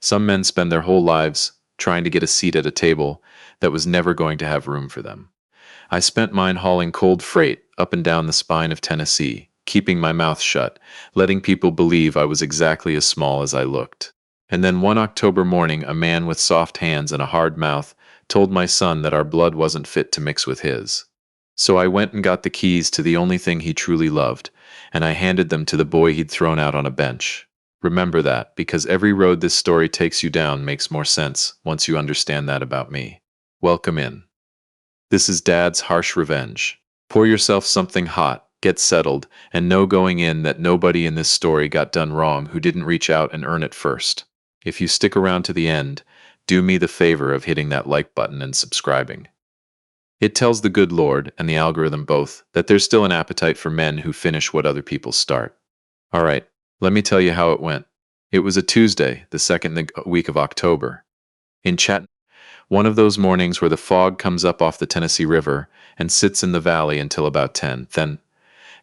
Some men spend their whole lives trying to get a seat at a table that was never going to have room for them. I spent mine hauling cold freight up and down the spine of Tennessee, keeping my mouth shut, letting people believe I was exactly as small as I looked. And then one October morning, a man with soft hands and a hard mouth told my son that our blood wasn't fit to mix with his. So I went and got the keys to the only thing he truly loved, and I handed them to the boy he'd thrown out on a bench. Remember that, because every road this story takes you down makes more sense once you understand that about me. Welcome in. This is Dad's harsh revenge. Pour yourself something hot, get settled, and know going in that nobody in this story got done wrong who didn't reach out and earn it first. If you stick around to the end, do me the favor of hitting that like button and subscribing. It tells the good Lord and the algorithm both that there's still an appetite for men who finish what other people start. All right, let me tell you how it went. It was a Tuesday, the second week of October. In Chattanooga, one of those mornings where the fog comes up off the Tennessee River and sits in the valley until about 10, and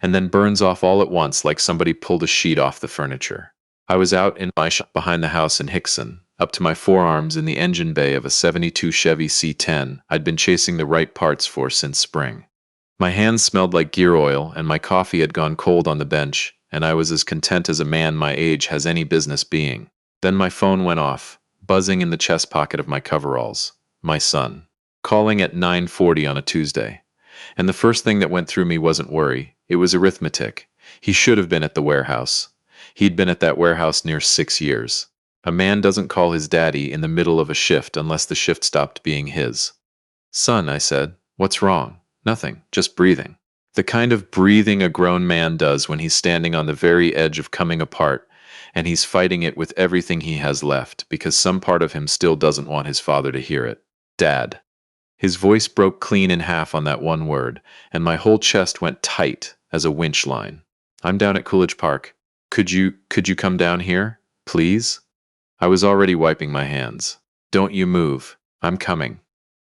then burns off all at once like somebody pulled a sheet off the furniture. I was out in my shop behind the house in Hickson, up to my forearms in the engine bay of a '72 Chevy C10 I'd been chasing the right parts for since spring. My hands smelled like gear oil, and my coffee had gone cold on the bench, and I was as content as a man my age has any business being. Then my phone went off, buzzing in the chest pocket of my coveralls. My son, calling at 9:40 on a Tuesday. And the first thing that went through me wasn't worry, it was arithmetic. He should have been at the warehouse. He'd been at that warehouse near 6 years. A man doesn't call his daddy in the middle of a shift unless the shift stopped being his. Son, I said, what's wrong? Nothing, just breathing. The kind of breathing a grown man does when he's standing on the very edge of coming apart, and he's fighting it with everything he has left because some part of him still doesn't want his father to hear it. Dad. His voice broke clean in half on that one word, and my whole chest went tight as a winch line. I'm down at Coolidge Park. Could you come down here, please? I was already wiping my hands. Don't you move. I'm coming.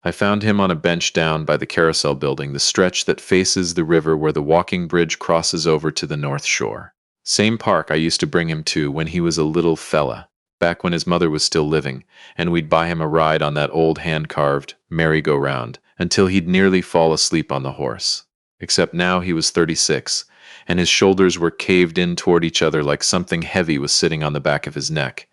I found him on a bench down by the Carousel Building, the stretch that faces the river where the walking bridge crosses over to the North Shore. Same park I used to bring him to when he was a little fella, back when his mother was still living, and we'd buy him a ride on that old hand-carved merry-go-round until he'd nearly fall asleep on the horse. Except now he was 36, and his shoulders were caved in toward each other like something heavy was sitting on the back of his neck,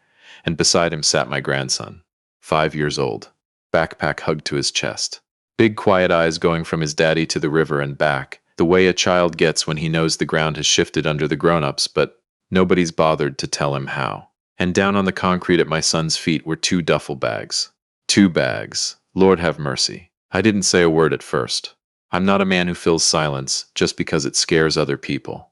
and beside him sat my grandson, 5 years old, backpack hugged to his chest. Big quiet eyes going from his daddy to the river and back, the way a child gets when he knows the ground has shifted under the grown-ups, but nobody's bothered to tell him how. And down on the concrete at my son's feet were 2 duffel bags. 2 bags. Lord have mercy. I didn't say a word at first. I'm not a man who fills silence just because it scares other people.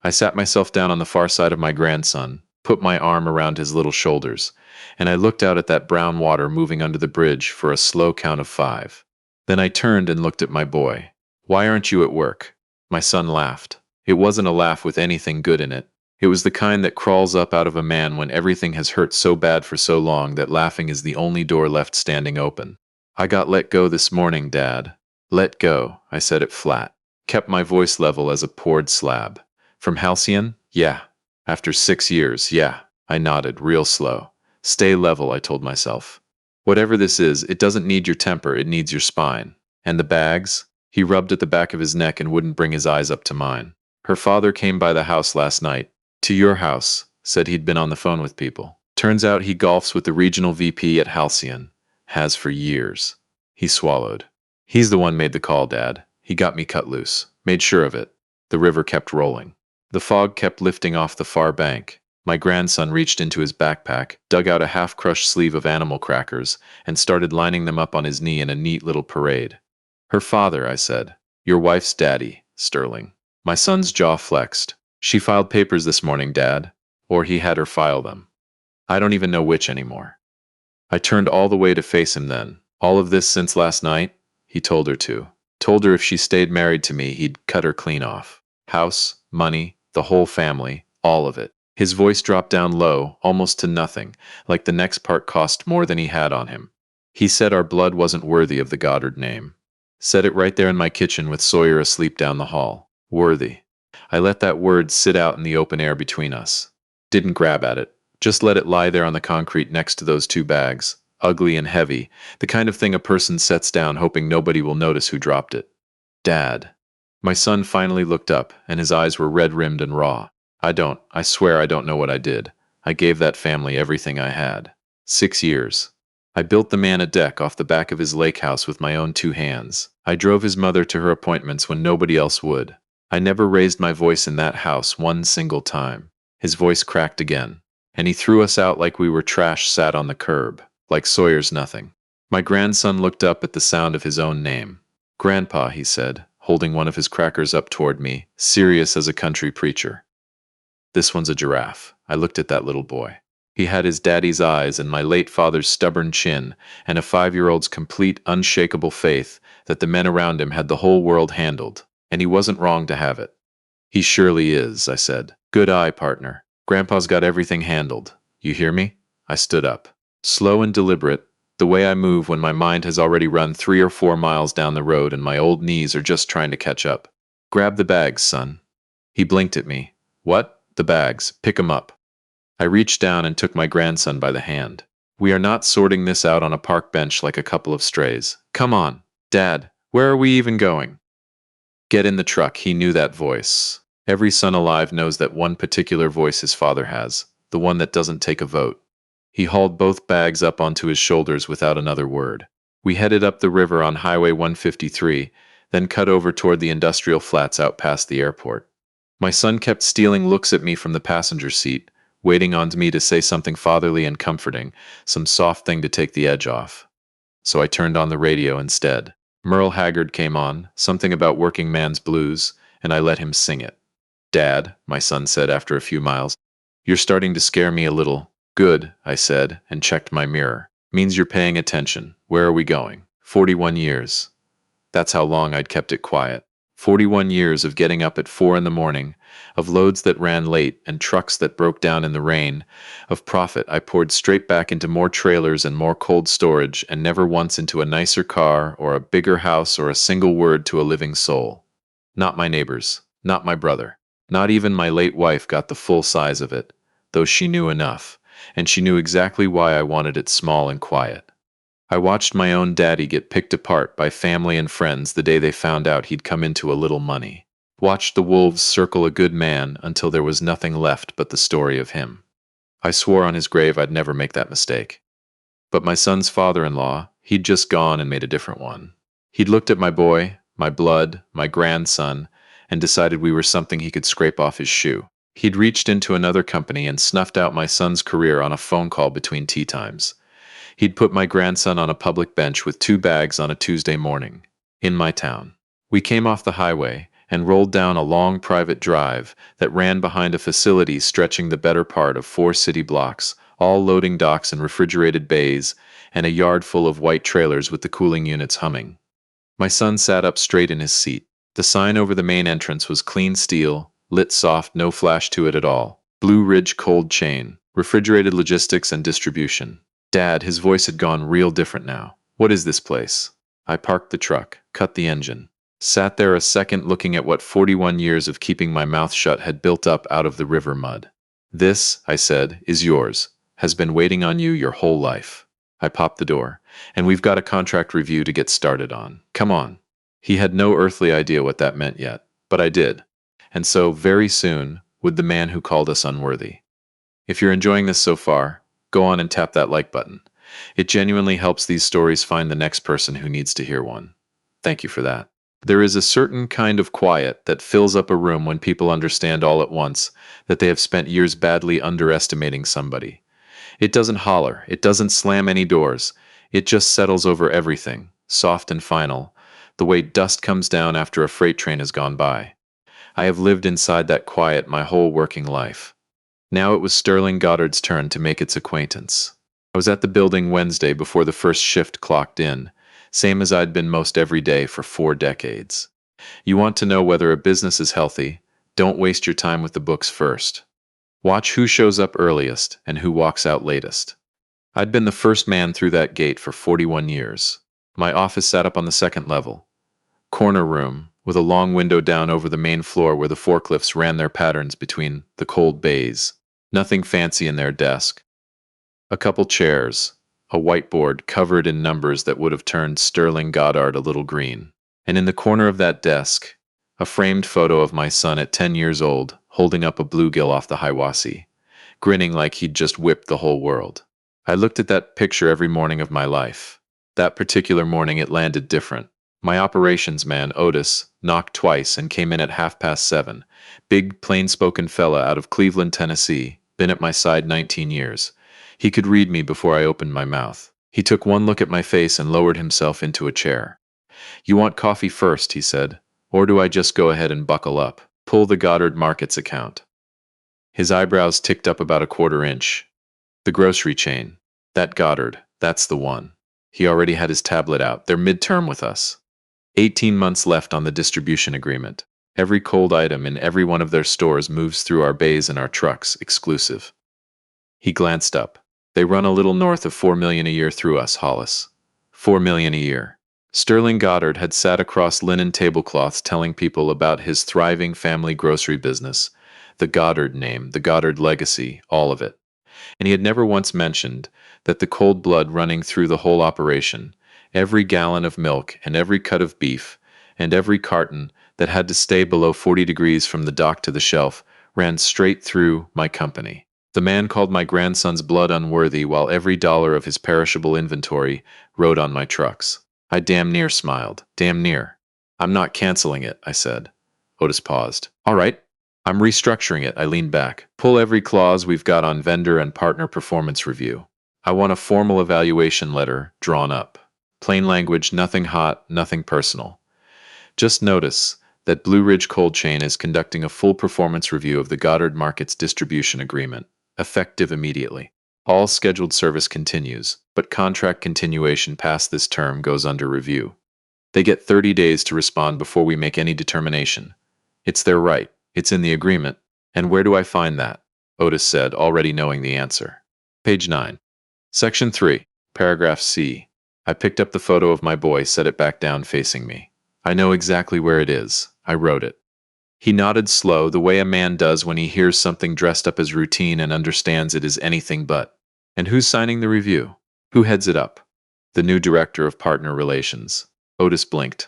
I sat myself down on the far side of my grandson, put my arm around his little shoulders, and I looked out at that brown water moving under the bridge for a slow count of 5. Then I turned and looked at my boy. Why aren't you at work? My son laughed. It wasn't a laugh with anything good in it. It was the kind that crawls up out of a man when everything has hurt so bad for so long that laughing is the only door left standing open. I got let go this morning, Dad. Let go, I said it flat. Kept my voice level as a poured slab. From Halcyon? Yeah. After 6 years, yeah. I nodded, real slow. Stay level, I told myself. Whatever this is, it doesn't need your temper, it needs your spine. And the bags? He rubbed at the back of his neck and wouldn't bring his eyes up to mine. Her father came by the house last night. To your house, said he'd been on the phone with people. Turns out he golfs with the regional VP at Halcyon. Has for years. He swallowed. He's the one made the call, Dad. He got me cut loose. Made sure of it. The river kept rolling. The fog kept lifting off the far bank. My grandson reached into his backpack, dug out a half-crushed sleeve of animal crackers, and started lining them up on his knee in a neat little parade. Her father, I said. Your wife's daddy, Sterling. My son's jaw flexed. She filed papers this morning, Dad. Or he had her file them. I don't even know which anymore. I turned all the way to face him then. All of this since last night? He told her to. Told her if she stayed married to me, he'd cut her clean off. House, money, the whole family, all of it. His voice dropped down low, almost to nothing, like the next part cost more than he had on him. He said our blood wasn't worthy of the Goddard name. Said it right there in my kitchen with Sawyer asleep down the hall. Worthy. I let that word sit out in the open air between us. Didn't grab at it. Just let it lie there on the concrete next to those two bags, ugly and heavy, the kind of thing a person sets down hoping nobody will notice who dropped it. Dad. My son finally looked up, and his eyes were red-rimmed and raw. I swear I don't know what I did. I gave that family everything I had. 6 years. I built the man a deck off the back of his lake house with my own 2 hands. I drove his mother to her appointments when nobody else would. I never raised my voice in that house one single time. His voice cracked again, and he threw us out like we were trash sat on the curb, like Sawyer's nothing. My grandson looked up at the sound of his own name. Grandpa, he said, holding one of his crackers up toward me, serious as a country preacher. This one's a giraffe. I looked at that little boy. He had his daddy's eyes and my late father's stubborn chin, and a 5-year-old's complete, unshakable faith that the men around him had the whole world handled, and he wasn't wrong to have it. He surely is, I said. Good eye, partner. Grandpa's got everything handled. You hear me? I stood up. Slow and deliberate, the way I move when my mind has already run 3 or 4 miles down the road and my old knees are just trying to catch up. Grab the bags, son. He blinked at me. What? The bags. Pick 'em up. I reached down and took my grandson by the hand. We are not sorting this out on a park bench like a couple of strays. Come on. Dad, where are we even going? Get in the truck. He knew that voice. Every son alive knows that one particular voice his father has, the one that doesn't take a vote. He hauled both bags up onto his shoulders without another word. We headed up the river on Highway 153, then cut over toward the industrial flats out past the airport. My son kept stealing looks at me from the passenger seat, waiting on me to say something fatherly and comforting, some soft thing to take the edge off. So I turned on the radio instead. Merle Haggard came on, something about working man's blues, and I let him sing it. Dad, my son said after a few miles, you're starting to scare me a little. Good, I said, and checked my mirror. Means you're paying attention. Where are we going? 41 years. That's how long I'd kept it quiet. 41 years of getting up at 4 in the morning, of loads that ran late and trucks that broke down in the rain, of profit I poured straight back into more trailers and more cold storage and never once into a nicer car or a bigger house or a single word to a living soul. Not my neighbors, not my brother, not even my late wife got the full size of it, though she knew enough, and she knew exactly why I wanted it small and quiet. I watched my own daddy get picked apart by family and friends the day they found out he'd come into a little money. Watched the wolves circle a good man until there was nothing left but the story of him. I swore on his grave I'd never make that mistake. But my son's father-in-law, he'd just gone and made a different one. He'd looked at my boy, my blood, my grandson, and decided we were something he could scrape off his shoe. He'd reached into another company and snuffed out my son's career on a phone call between tea times. He'd put my grandson on a public bench with 2 bags on a Tuesday morning, in my town. We came off the highway and rolled down a long private drive that ran behind a facility stretching the better part of 4 city blocks, all loading docks and refrigerated bays, and a yard full of white trailers with the cooling units humming. My son sat up straight in his seat. The sign over the main entrance was clean steel, lit soft, no flash to it at all. Blue Ridge Cold Chain, refrigerated logistics and distribution. Dad, his voice had gone real different now. What is this place? I parked the truck, cut the engine, sat there a second looking at what 41 years of keeping my mouth shut had built up out of the river mud. This, I said, is yours, has been waiting on you your whole life. I popped the door, and we've got a contract review to get started on. Come on. He had no earthly idea what that meant yet, but I did. And so, very soon, would the man who called us unworthy. If you're enjoying this so far, go on and tap that like button. It genuinely helps these stories find the next person who needs to hear one. Thank you for that. There is a certain kind of quiet that fills up a room when people understand all at once that they have spent years badly underestimating somebody. It doesn't holler, it doesn't slam any doors, it just settles over everything, soft and final, the way dust comes down after a freight train has gone by. I have lived inside that quiet my whole working life. Now it was Sterling Goddard's turn to make its acquaintance. I was at the building Wednesday before the first shift clocked in, same as I'd been most every day for 4 decades. You want to know whether a business is healthy, don't waste your time with the books first. Watch who shows up earliest and who walks out latest. I'd been the first man through that gate for 41 years. My office sat up on the 2nd level. Corner room, with a long window down over the main floor where the forklifts ran their patterns between the cold bays. Nothing fancy in their desk. A couple chairs, a whiteboard covered in numbers that would have turned Sterling Goddard a little green. And in the corner of that desk, a framed photo of my son at 10 years old, holding up a bluegill off the Hiwassee, grinning like he'd just whipped the whole world. I looked at that picture every morning of my life. That particular morning it landed different. My operations man, Otis, knocked twice and came in at 7:30. Big, plain-spoken fella out of Cleveland, Tennessee, been at my side 19 years. He could read me before I opened my mouth. He took one look at my face and lowered himself into a chair. "You want coffee first," he said, "or do I just go ahead and buckle up? Pull the Goddard Markets account." His eyebrows ticked up about a quarter inch. The grocery chain. That Goddard, that's the one. He already had his tablet out. They're midterm with us. 18 months left on the distribution agreement. Every cold item in every one of their stores moves through our bays and our trucks, exclusive. He glanced up. They run a little north of $4 million a year through us, Hollis. $4 million a year. Sterling Goddard had sat across linen tablecloths telling people about his thriving family grocery business. The Goddard name, the Goddard legacy, all of it. And he had never once mentioned that the cold blood running through the whole operation, every gallon of milk and every cut of beef, and every carton that had to stay below 40 degrees from the dock to the shelf, ran straight through my company. The man called my grandson's blood unworthy while every dollar of his perishable inventory rode on my trucks. I damn near smiled. Damn near. "I'm not canceling it," I said. Otis paused. "All right. I'm restructuring it." I leaned back. "Pull every clause we've got on vendor and partner performance review. I want a formal evaluation letter drawn up. Plain language, nothing hot, nothing personal. Just notice that Blue Ridge Cold Chain is conducting a full performance review of the Goddard Markets distribution agreement, effective immediately. All scheduled service continues, but contract continuation past this term goes under review. They get 30 days to respond before we make any determination. It's their right. It's in the agreement. And where do I find that?" Otis said, already knowing the answer. Page 9. Section 3, Paragraph C. I picked up the photo of my boy, set it back down facing me. "I know exactly where it is. I wrote it." He nodded slow, the way a man does when he hears something dressed up as routine and understands it is anything but. "And who's signing the review? Who heads it up?" "The new director of partner relations." Otis blinked.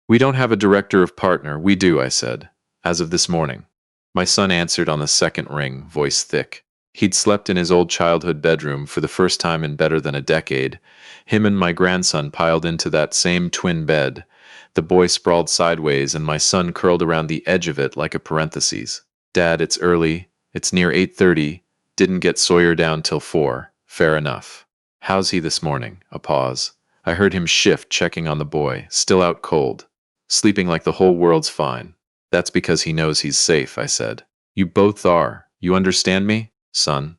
"We don't have a director of partner." "We do," I said. "As of this morning." My son answered on the second ring, voice thick. He'd slept in his old childhood bedroom for the first time in better than a decade. Him and my grandson piled into that same twin bed. The boy sprawled sideways and my son curled around the edge of it like a parenthesis. "Dad, it's early. It's near 8:30. Didn't get Sawyer down till 4. Fair enough." "How's he this morning?" A pause. I heard him shift, checking on the boy. "Still out cold. Sleeping like the whole world's fine." "That's because he knows he's safe," I said. "You both are. You understand me, son?"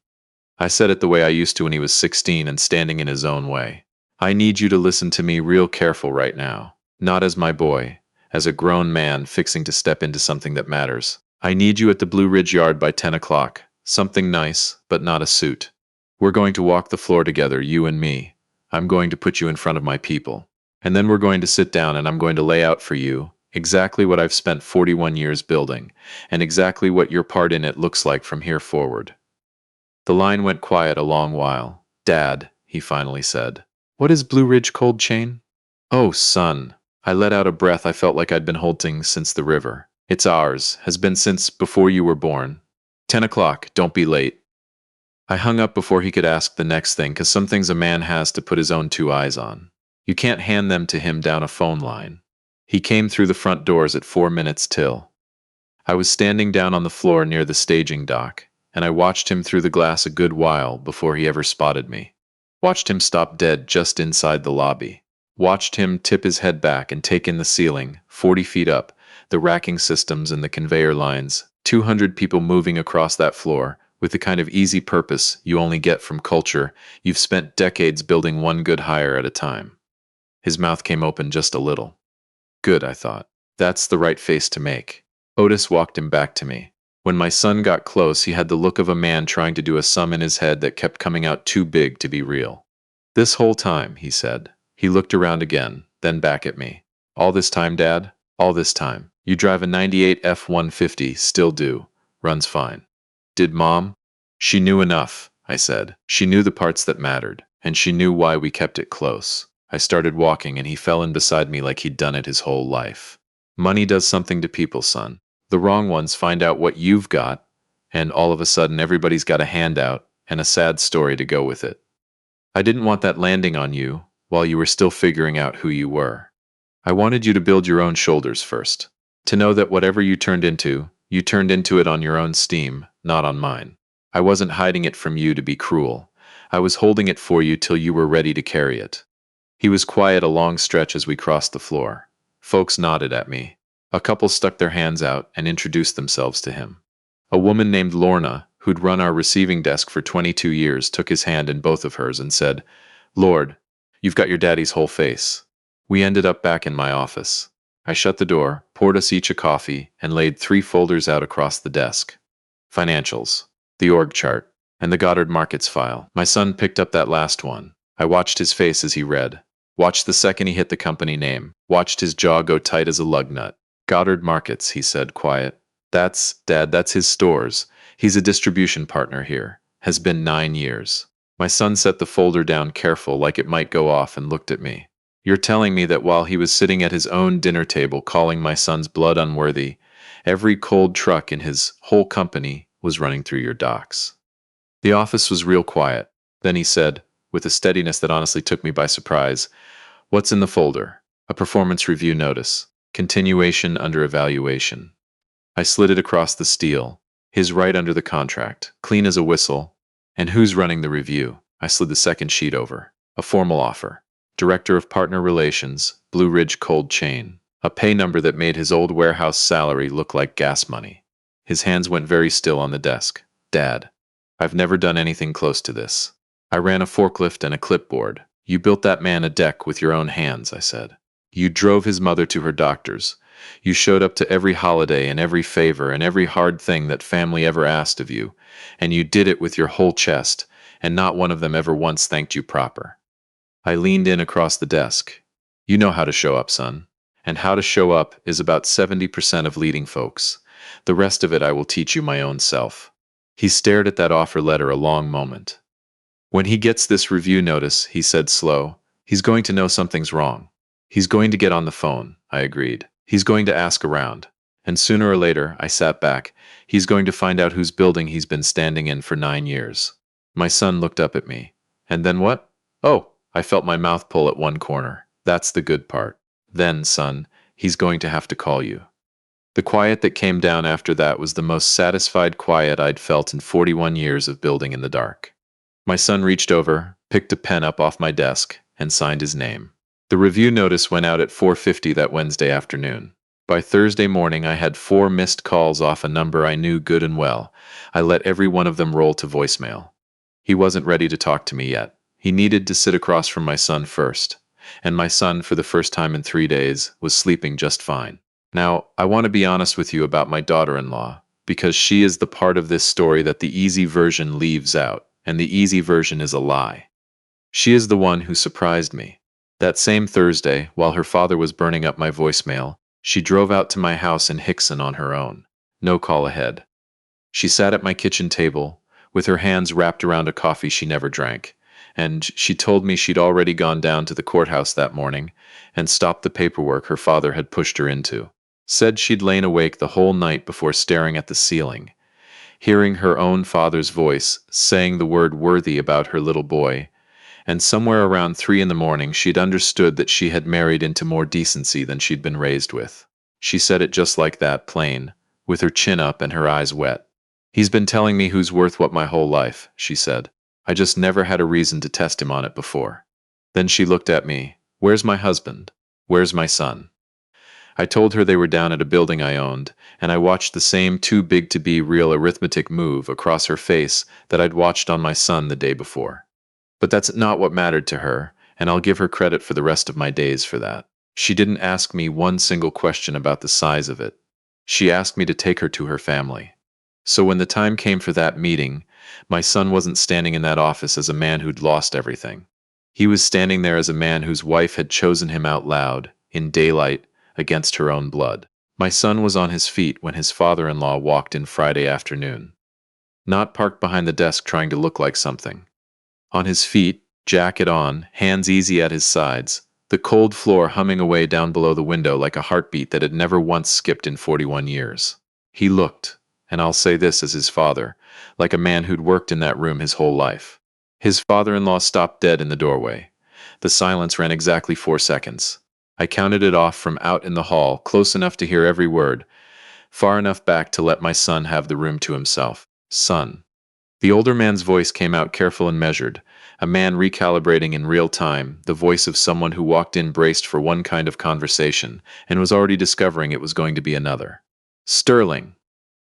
I said it the way I used to when he was 16 and standing in his own way. "I need you to listen to me real careful right now. Not as my boy, as a grown man fixing to step into something that matters. I need you at the Blue Ridge Yard by 10 o'clock. Something nice, but not a suit. We're going to walk the floor together, you and me. I'm going to put you in front of my people. And then we're going to sit down and I'm going to lay out for you exactly what I've spent 41 years building, and exactly what your part in it looks like from here forward." The line went quiet a long while. "Dad," he finally said, "what is Blue Ridge Cold Chain?" "Oh, son." I let out a breath I felt like I'd been holding since the river. "It's ours, has been since before you were born. 10 o'clock, don't be late." I hung up before he could ask the next thing, 'cause some things a man has to put his own two eyes on. You can't hand them to him down a phone line. He came through the front doors at 4 minutes till. I was standing down on the floor near the staging dock, and I watched him through the glass a good while before he ever spotted me. Watched him stop dead just inside the lobby. Watched him tip his head back and take in the ceiling, 40 feet up, the racking systems and the conveyor lines, 200 people moving across that floor, with the kind of easy purpose you only get from culture you've spent decades building one good hire at a time. His mouth came open just a little. Good, I thought. That's the right face to make. Otis walked him back to me. When my son got close, he had the look of a man trying to do a sum in his head that kept coming out too big to be real. "This whole time," he said. He looked around again, then back at me. "All this time, Dad? All this time. You drive a 98 F-150, still do. Runs fine. Did Mom?" She knew enough, I said. She knew the parts that mattered, and she knew why we kept it close. I started walking, and he fell in beside me like he'd done it his whole life. Money does something to people, son. The wrong ones find out what you've got, and all of a sudden everybody's got a handout and a sad story to go with it. I didn't want that landing on you while you were still figuring out who you were. I wanted you to build your own shoulders first. To know that whatever you turned into it on your own steam, not on mine. I wasn't hiding it from you to be cruel. I was holding it for you till you were ready to carry it. He was quiet a long stretch as we crossed the floor. Folks nodded at me. A couple stuck their hands out and introduced themselves to him. A woman named Lorna, who'd run our receiving desk for 22 years, took his hand in both of hers and said, "Lord, you've got your daddy's whole face." We ended up back in my office. I shut the door, poured us each a coffee, and laid 3 folders out across the desk. Financials, the org chart, and the Goddard Markets file. My son picked up that last one. I watched his face as he read. Watched the second he hit the company name. Watched his jaw go tight as a lug nut. "Goddard Markets," he said, quiet. Dad, that's his stores. He's a distribution partner here. Has been 9 years." My son set the folder down careful, like it might go off, and looked at me. "You're telling me that while he was sitting at his own dinner table calling my son's blood unworthy, every cold truck in his whole company was running through your docks?" The office was real quiet. Then he said, with a steadiness that honestly took me by surprise, "What's in the folder?" "A performance review notice. Continuation under evaluation." I slid it across the steel, his right under the contract, clean as a whistle. "And who's running the review?" I slid the second sheet over. "A formal offer. Director of Partner Relations, Blue Ridge Cold Chain." A pay number that made his old warehouse salary look like gas money. His hands went very still on the desk. "Dad, I've never done anything close to this. I ran a forklift and a clipboard. You built that man a deck with your own hands," I said. "You drove his mother to her doctors. You showed up to every holiday and every favor and every hard thing that family ever asked of you, and you did it with your whole chest, and not one of them ever once thanked you proper." I leaned in across the desk. "You know how to show up, son. And how to show up is about 70% of leading folks. The rest of it I will teach you my own self." He stared at that offer letter a long moment. "When he gets this review notice," he said slow, "he's going to know something's wrong. He's going to get on the phone," I agreed. "He's going to ask around. And sooner or later," I sat back, "he's going to find out whose building he's been standing in for 9 years." My son looked up at me. "And then what?" "Oh," I felt my mouth pull at one corner. "That's the good part. Then, son, he's going to have to call you." The quiet that came down after that was the most satisfied quiet I'd felt in 41 years of building in the dark. My son reached over, picked a pen up off my desk, and signed his name. The review notice went out at 4:50 that Wednesday afternoon. By Thursday morning, I had 4 missed calls off a number I knew good and well. I let every one of them roll to voicemail. He wasn't ready to talk to me yet. He needed to sit across from my son first. And my son, for the first time in 3 days, was sleeping just fine. Now, I want to be honest with you about my daughter-in-law, because she is the part of this story that the easy version leaves out, and the easy version is a lie. She is the one who surprised me. That same Thursday, while her father was burning up my voicemail, she drove out to my house in Hickson on her own. No call ahead. She sat at my kitchen table, with her hands wrapped around a coffee she never drank, and she told me she'd already gone down to the courthouse that morning and stopped the paperwork her father had pushed her into. Said she'd lain awake the whole night before staring at the ceiling, hearing her own father's voice saying the word worthy about her little boy, and somewhere around 3 in the morning she'd understood that she had married into more decency than she'd been raised with. She said it just like that, plain, with her chin up and her eyes wet. "He's been telling me who's worth what my whole life," she said. "I just never had a reason to test him on it before." Then she looked at me. "Where's my husband? Where's my son?" I told her they were down at a building I owned, and I watched the same too big to be real arithmetic move across her face that I'd watched on my son the day before. But that's not what mattered to her, and I'll give her credit for the rest of my days for that. She didn't ask me one single question about the size of it. She asked me to take her to her family. So when the time came for that meeting, my son wasn't standing in that office as a man who'd lost everything. He was standing there as a man whose wife had chosen him out loud, in daylight, against her own blood. My son was on his feet when his father-in-law walked in Friday afternoon. not parked behind the desk trying to look like something. On his feet, jacket on, hands easy at his sides, the cold floor humming away down below the window like a heartbeat that had never once skipped in 41 years. He looked, and I'll say this as his father, like a man who'd worked in that room his whole life. His father-in-law stopped dead in the doorway. The silence ran exactly 4 seconds. I counted it off from out in the hall, close enough to hear every word, far enough back to let my son have the room to himself. Son. The older man's voice came out careful and measured, a man recalibrating in real time, the voice of someone who walked in braced for one kind of conversation and was already discovering it was going to be another. Sterling.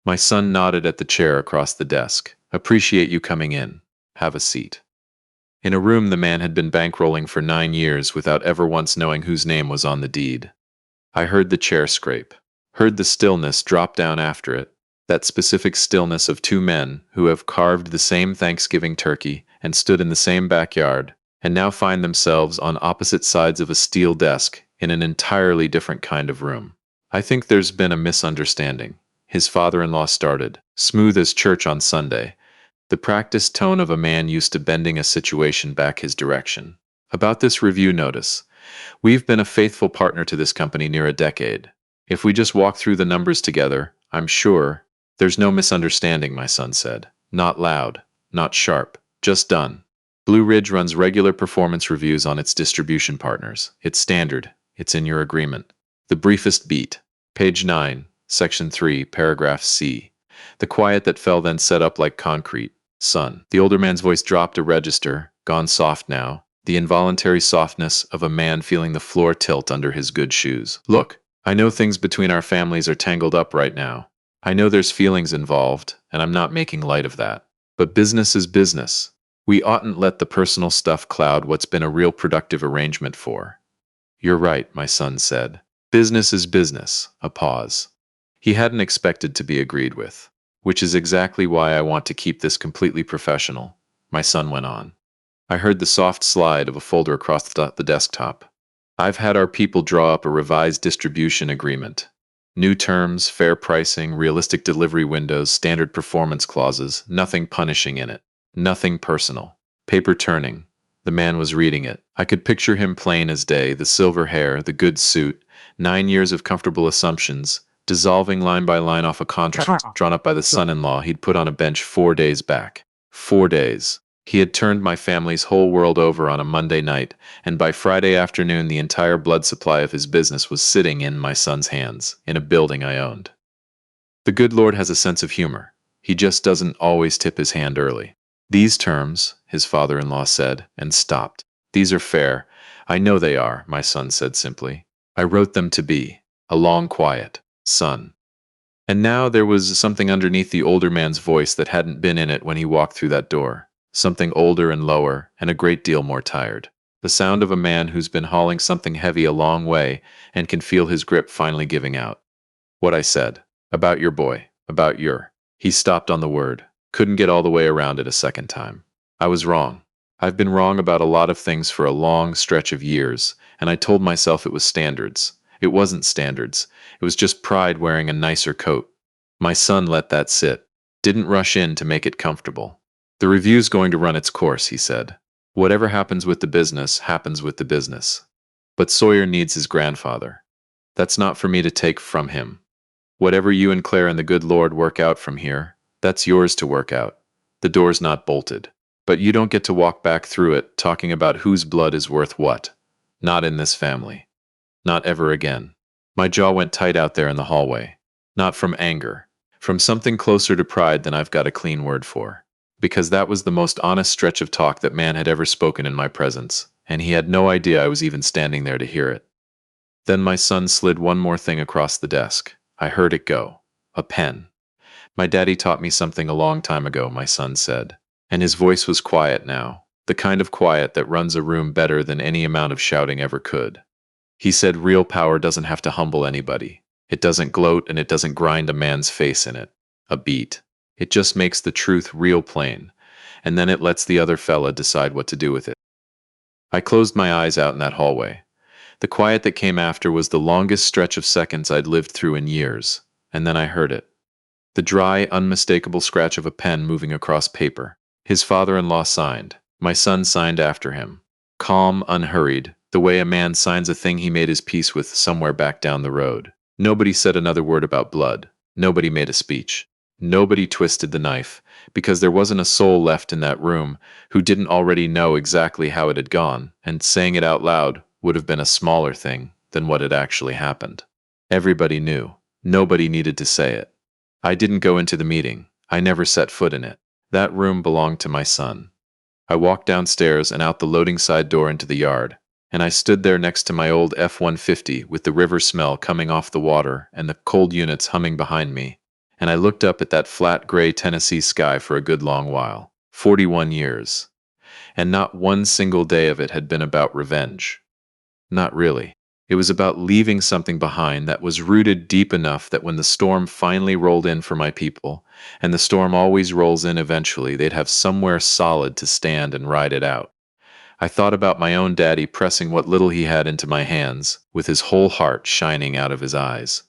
My son nodded at the chair across the desk. Appreciate you coming in. Have a seat. In a room the man had been bankrolling for 9 years without ever once knowing whose name was on the deed. I heard the chair scrape, heard the stillness drop down after it, that specific stillness of two men who have carved the same Thanksgiving turkey and stood in the same backyard, and now find themselves on opposite sides of a steel desk in an entirely different kind of room. I think there's been a misunderstanding. His father-in-law started, smooth as church on Sunday, the practiced tone of a man used to bending a situation back his direction. About this review notice, we've been a faithful partner to this company near a decade. If we just walk through the numbers together, I'm sure. There's no misunderstanding, my son said. Not loud, not sharp, just done. Blue Ridge runs regular performance reviews on its distribution partners. It's standard. It's in your agreement. The briefest beat. Page 9, Section 3, Paragraph C. The quiet that fell then set up like concrete. Son. The older man's voice dropped a register, gone soft now, the involuntary softness of a man feeling the floor tilt under his good shoes. Look, I know things between our families are tangled up right now. I know there's feelings involved, and I'm not making light of that. But business is business. We oughtn't let the personal stuff cloud what's been a real productive arrangement for. You're right, my son said. Business is business. A pause. He hadn't expected to be agreed with. Which is exactly why I want to keep this completely professional, my son went on. I heard the soft slide of a folder across the desktop. I've had our people draw up a revised distribution agreement. New terms, fair pricing, realistic delivery windows, standard performance clauses, nothing punishing in it. Nothing personal. Paper turning. The man was reading it. I could picture him plain as day, the silver hair, the good suit, 9 years of comfortable assumptions, dissolving line by line off a contract drawn up by the son-in-law he'd put on a bench 4 days back. 4 days. He had turned my family's whole world over on a Monday night, and by Friday afternoon the entire blood supply of his business was sitting in my son's hands, in a building I owned. The good Lord has a sense of humor. He just doesn't always tip his hand early. These terms, his father-in-law said, and stopped. These are fair. I know they are, my son said simply. I wrote them to be. A long quiet. Son. And now there was something underneath the older man's voice that hadn't been in it when he walked through that door. Something older and lower, and a great deal more tired. The sound of a man who's been hauling something heavy a long way and can feel his grip finally giving out. What I said. About your boy. About your. He stopped on the word. Couldn't get all the way around it a second time. I was wrong. I've been wrong about a lot of things for a long stretch of years, and I told myself it was standards. It wasn't standards. It was just pride wearing a nicer coat. My son let that sit. Didn't rush in to make it comfortable. The review's going to run its course, he said. Whatever happens with the business, happens with the business. But Sawyer needs his grandfather. That's not for me to take from him. Whatever you and Claire and the good Lord work out from here, that's yours to work out. The door's not bolted. But you don't get to walk back through it talking about whose blood is worth what. Not in this family. Not ever again. My jaw went tight out there in the hallway. Not from anger. From something closer to pride than I've got a clean word for. Because that was the most honest stretch of talk that man had ever spoken in my presence, and he had no idea I was even standing there to hear it. Then my son slid one more thing across the desk. I heard it go. A pen. My daddy taught me something a long time ago, my son said. And his voice was quiet now, the kind of quiet that runs a room better than any amount of shouting ever could. He said real power doesn't have to humble anybody. It doesn't gloat and it doesn't grind a man's face in it. A beat. It just makes the truth real plain, and then it lets the other fella decide what to do with it. I closed my eyes out in that hallway. The quiet that came after was the longest stretch of seconds I'd lived through in years, and then I heard it. The dry, unmistakable scratch of a pen moving across paper. His father-in-law signed. My son signed after him. Calm, unhurried, the way a man signs a thing he made his peace with somewhere back down the road. Nobody said another word about blood. Nobody made a speech. Nobody twisted the knife, because there wasn't a soul left in that room who didn't already know exactly how it had gone, and saying it out loud would have been a smaller thing than what had actually happened. Everybody knew. Nobody needed to say it. I didn't go into the meeting. I never set foot in it. That room belonged to my son. I walked downstairs and out the loading side door into the yard, and I stood there next to my old F-150 with the river smell coming off the water and the cold units humming behind me, and I looked up at that flat gray Tennessee sky for a good long while. 41 years. And not one single day of it had been about revenge. Not really. It was about leaving something behind that was rooted deep enough that when the storm finally rolled in for my people, and the storm always rolls in eventually, they'd have somewhere solid to stand and ride it out. I thought about my own daddy pressing what little he had into my hands, with his whole heart shining out of his eyes.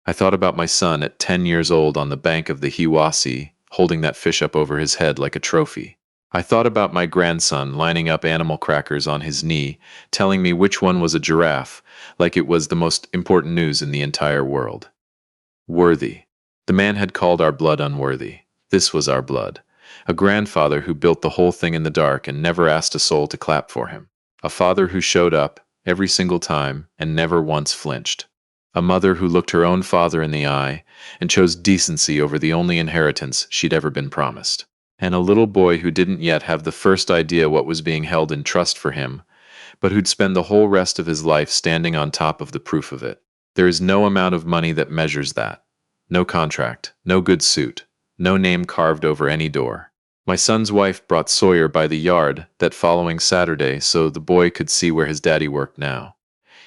I thought about my son at 10 years old on the bank of the Hiwassee, holding that fish up over his head like a trophy. I thought about my grandson lining up animal crackers on his knee, telling me which one was a giraffe, like it was the most important news in the entire world. Worthy. The man had called our blood unworthy. This was our blood. A grandfather who built the whole thing in the dark and never asked a soul to clap for him. A father who showed up every single time and never once flinched. A mother who looked her own father in the eye and chose decency over the only inheritance she'd ever been promised. And a little boy who didn't yet have the first idea what was being held in trust for him, but who'd spend the whole rest of his life standing on top of the proof of it. There is no amount of money that measures that. No contract, no good suit, no name carved over any door. My son's wife brought Sawyer by the yard that following Saturday so the boy could see where his daddy worked now.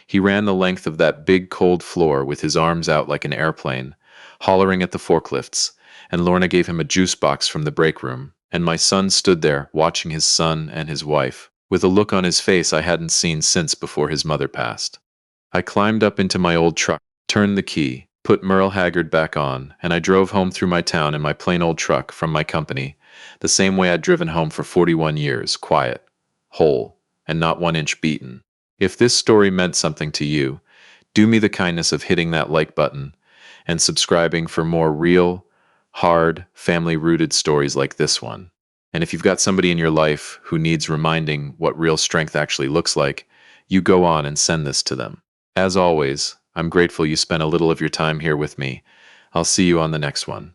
He ran the length of that big cold floor with his arms out like an airplane, hollering at the forklifts, and Lorna gave him a juice box from the break room, and my son stood there watching his son and his wife, with a look on his face I hadn't seen since before his mother passed. I climbed up into my old truck, turned the key, put Merle Haggard back on, and I drove home through my town in my plain old truck from my company, the same way I'd driven home for 41 years, quiet, whole, and not 1 inch beaten. If this story meant something to you, do me the kindness of hitting that like button and subscribing for more real, hard, family-rooted stories like this one. And if you've got somebody in your life who needs reminding what real strength actually looks like, you go on and send this to them. As always, I'm grateful you spent a little of your time here with me. I'll see you on the next one.